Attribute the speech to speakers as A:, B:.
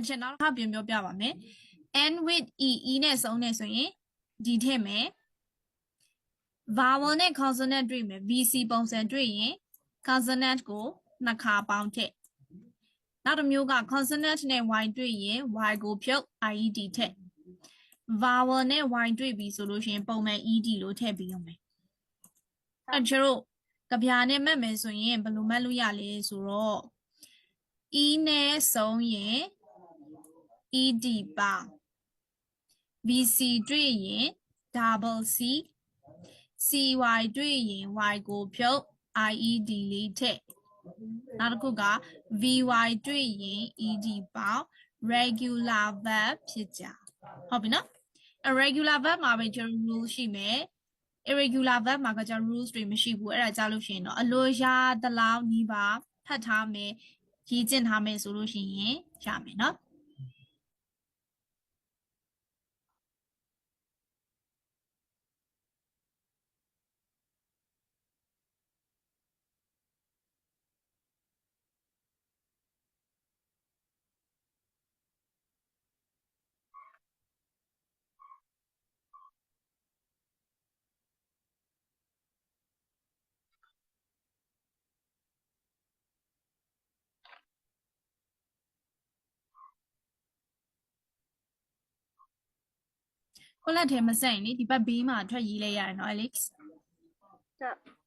A: ကျွန်တော်ဟာပြင်ပြောပြပါမယ် N with E နဲ့ဆုံးနေဆိုရင်ဒီထည့်မယ် vowel နဲ့ consonant တွေ့မယ် VC ပုံစံတွေ့ရင် consonant ကိုနှစ်ခါပေါင်းထည့်နောက်တစ်မျိုးက consonant နဲ့ Y တွေ့ရင် Y ကိုဖြုတ် IED ထည့် vowel နဲ့ Y တွေ့ပြီဆိုလို့ရှိရင်ပုံမှန် ED လို့ထည့်ပြီးရုံပဲအဲ့ကျတော့ကဗျာနဲ့မှတ်မယ်ဆိုရင်ဘယ်လိုမှတ်လို့ရလဲဆိုတော့ E နဲ့ဆုံးရင် ED ပါ VC တွေ့ရင် double C CY တွေ့ရင် Y ကိုဖြုတ် IED လေးထည့်နောက်တစ်ခုက VY တွေ့ရင် ED ပေါင်း regular verb ဖြစ်ကြဟုတ်ပြီနော် irregular verb မှာပဲကျွန်တော် rule ရှိမယ် irregular verb မှာကကျွန်တော် rules တွေမရှိဘူးအဲ့ဒါကြားလို့ရှိရင်တော့အလိုရတလောက်နီးပါဖတ်ထားမယ်ရေးကျင့်ထားမယ်ဆိုလို့ရှိရင်ရမယ်နော်ကိုလက်ထဲမဆက်ရင်လေဒီဘက်ဘေးမှာထွက်ရေးလဲရတယ်နော် Alex
B: ဟုတ်